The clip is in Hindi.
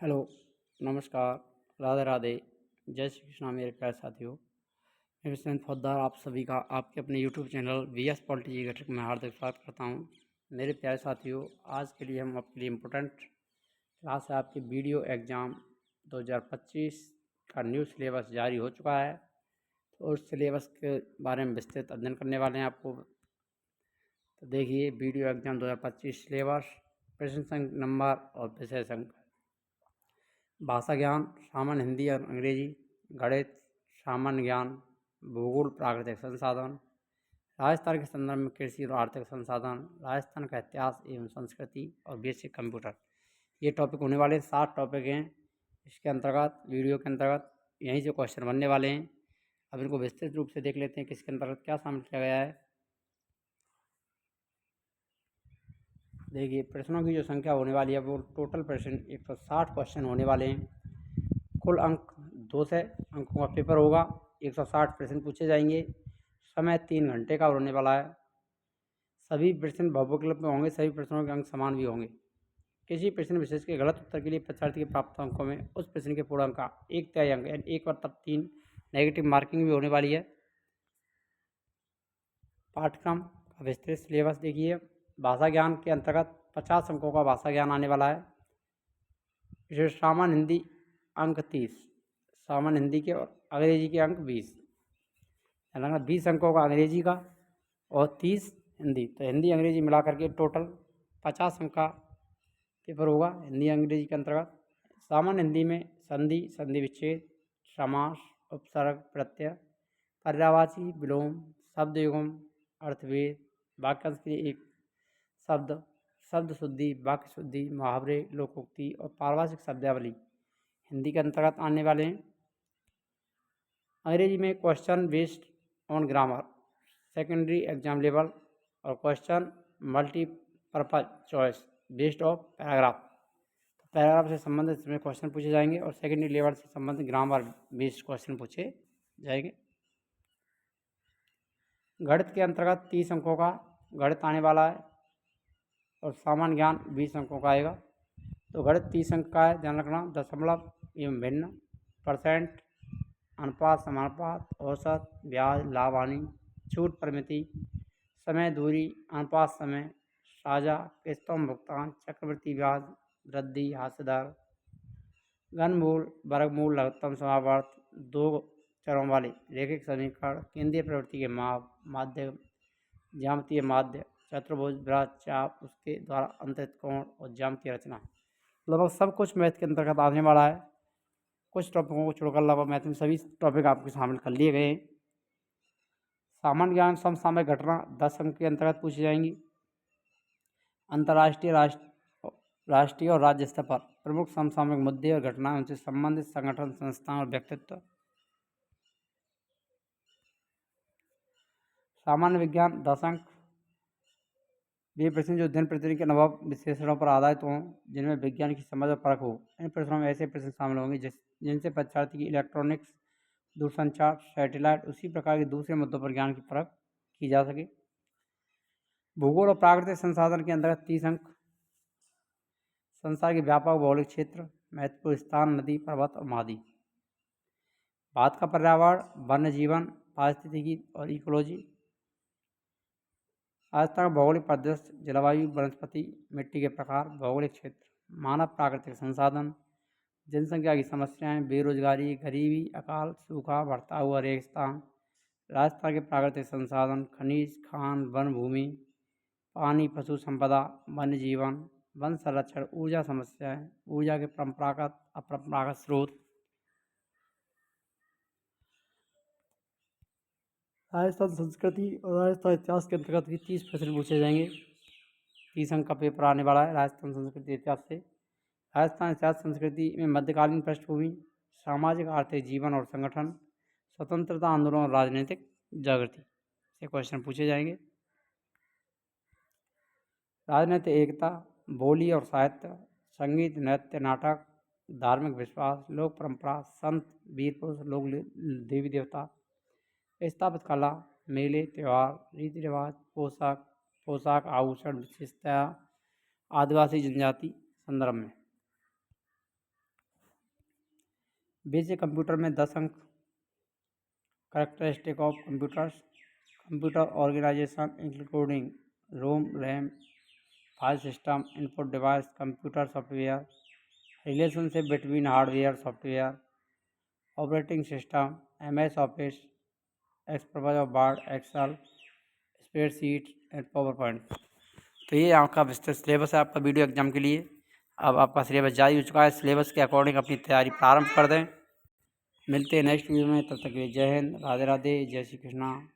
हेलो, नमस्कार, राधे राधे, जय श्री कृष्णा मेरे प्यारे साथियों। मैं विष्णु पोद्दार आप सभी का आपके अपने यूट्यूब चैनल वीएस पॉलिटी घटक में हार्दिक स्वागत करता हूं। मेरे प्यारे साथियों, आज के लिए हम आपके लिए इम्पोर्टेंट क्लास है आपकी वीडियो एग्ज़ाम 2025 का न्यू सिलेबस जारी हो चुका है। तो उस सिलेबस के बारे में विस्तृत अध्ययन करने वाले हैं आपको। तो देखिए, वीडियो एग्ज़ाम 2025 सिलेबस, प्रश्न संख्या नंबर और विषय संख्या। भाषा ज्ञान सामान्य हिंदी और अंग्रेजी, गणित सामान्य ज्ञान, भूगोल प्राकृतिक संसाधन, राजस्थान के संदर्भ में कृषि और आर्थिक संसाधन, राजस्थान का इतिहास एवं संस्कृति और बेसिक कंप्यूटर। ये टॉपिक होने वाले 7 टॉपिक हैं। इसके अंतर्गत वीडियो के अंतर्गत यहीं से क्वेश्चन बनने वाले हैं। अब इनको विस्तृत रूप से देख लेते हैं किसके अंतर्गत क्या शामिल किया गया है। देखिए, प्रश्नों की जो संख्या होने वाली है वो टोटल प्रश्न 160 क्वेश्चन होने वाले हैं। कुल अंक 200 अंकों का पेपर होगा। 160 प्रश्न पूछे जाएंगे। समय 3 घंटे का होने वाला है। सभी प्रश्न बहुविकल्प में होंगे। सभी प्रश्नों के अंक समान भी होंगे। किसी प्रश्न विशेष के गलत उत्तर के लिए परीक्षार्थी के प्राप्त अंकों में उस प्रश्न के पूर्ण अंक का 1/3 अंक यानी 1 और तब 3 नेगेटिव मार्किंग भी होने वाली है। पाठ्यक्रम का विस्तृत सिलेबस देखिए। भाषा ज्ञान के अंतर्गत 50 अंकों का भाषा ज्ञान आने वाला है। विशेष सामान्य हिंदी अंक 30, सामान्य हिंदी के और अंग्रेजी के अंक 20, 20 अंकों का अंग्रेजी का और 30 हिंदी। तो हिंदी अंग्रेजी मिला करके टोटल 50 अंक का पेपर होगा हिंदी अंग्रेजी के अंतर्गत। सामान्य हिंदी में संधि, संधि विच्छेद, समास, उपसर्ग, प्रत्यय, पर्यायवाची, विलोम, शब्द युग्म, अर्थभेद, वाक्यांश के लिए एक शब्द, शब्द शुद्धि, वाक्य शुद्धि, मुहावरे, लोकोक्ति और पारिभाषिक शब्दावली हिंदी के अंतर्गत आने वाले हैं। अंग्रेजी में question based on grammar, secondary exam level और question multipurpose choice based of paragraph. Paragraph से संबंधित इसमें क्वेश्चन पूछे जाएंगे और सेकेंडरी लेवल से संबंधित ग्रामर बेस्ड क्वेश्चन पूछे जाएंगे। गणित के अंतर्गत 30 अंकों का गणित आने वाला है और सामान्य ज्ञान 20 अंकों का आएगा। तो गणित 30 अंक का है, ध्यान रखना। दशमलव एवं भिन्न, परसेंट, अनुपात, समानुपात, औसत, ब्याज, लाभ, हानि, छूट, परिमिति, समय, दूरी, अनुपात, समय, साझा, किस्तों में भुगतान, चक्रवृद्धि ब्याज, वृद्धि, हास्य दर, घनमूल, वर्गमूल, लघुत्तम समावर्त, 2 चरों वाले रैखिक समीकरण, केंद्रीय प्रवृत्ति के माप, माध्य, ज्यामितीय माध्य, चतुर्भुज, वृत्त, चाप, उसके द्वारा अंतरित कोण और ज्यामितीय रचना। लगभग सब कुछ मैथ के अंतर्गत आने वाला है। कुछ टॉपिकों को छोड़कर लगभग मैथ में सभी टॉपिक आपके शामिल कर लिए गए हैं। सामान्य ज्ञान समसामयिक घटना 10 अंक के अंतर्गत पूछी जाएंगी। अंतर्राष्ट्रीय, राष्ट्रीय और राज्य स्तर पर प्रमुख समसामयिक मुद्दे और घटनाएं, उनसे संबंधित संगठन, संस्थान और व्यक्तित्व। सामान्य विज्ञान 10 अंक। वे प्रश्न जो दिन प्रतिदिन के अनुभव विश्लेषणों पर आधारित हों, जिनमें विज्ञान की समझ और परख हो। इन प्रश्नों में ऐसे प्रश्न शामिल होंगे जिनसे परीक्षार्थी की इलेक्ट्रॉनिक्स, दूरसंचार, सैटेलाइट, उसी प्रकार के दूसरे मुद्दों पर ज्ञान की परख की जा सके। भूगोल और प्राकृतिक संसाधन के अंतर्गत 30 अंक। संसार के व्यापक भौगोलिक क्षेत्र, महत्वपूर्ण स्थान, नदी, पर्वत और महाद्वीप। भारत का पर्यावरण, वन्य जीवन, पारिस्थितिकी और इकोलॉजी। राजस्थान का भौगोलिक परिदृश्य, जलवायु, वनस्पति, मिट्टी के प्रकार, भौगोलिक क्षेत्र, मानव प्राकृतिक संसाधन, जनसंख्या की समस्याएं, बेरोजगारी, गरीबी, अकाल, सूखा, बढ़ता हुआ रेगिस्तान। राजस्थान के प्राकृतिक संसाधन, खनिज, खान, वन भूमि, पानी, पशु संपदा, वन्य जीवन, वन संरक्षण, ऊर्जा समस्याएं, ऊर्जा के परंपरागत अपरंपरागत स्रोत। राजस्थान संस्कृति और राजस्थान इतिहास के अंतर्गत भी 30 प्रश्न पूछे जाएंगे। 30 अंक का पेपर आने वाला है राजस्थान संस्कृति इतिहास से। राजस्थान इतिहास संस्कृति में मध्यकालीन पृष्ठभूमि, सामाजिक आर्थिक जीवन और संगठन, स्वतंत्रता आंदोलन और राजनीतिक जागृति से क्वेश्चन पूछे जाएंगे। राजनीतिक एकता, बोली और साहित्य, संगीत, नृत्य, नाटक, धार्मिक विश्वास, लोक परंपरा, संत, वीर पुरुष, लोक देवी देवता, स्थापित कला, मेले, त्यौहार, रीति रिवाज, पोशाक, आभूषण, विशेषता, आदिवासी जनजाति संदर्भ में। बेसिक कंप्यूटर में 10 अंक। Characteristic of computers, computer organization including ROM, RAM, file system, input device, computer software, relationship between hardware software, operating system, MS office, express, word, excel, spreadsheet and PowerPoint. तो ये आपका विस्तृत सिलेबस है आपका वीडियो एग्जाम के लिए। अब आपका सिलेबस जारी हो चुका है, सिलेबस के अकॉर्डिंग अपनी तैयारी प्रारंभ कर दें। मिलते हैं नेक्स्ट वीडियो में, तब तक के लिए जय हिंद, राधे राधे, जय श्री कृष्णा।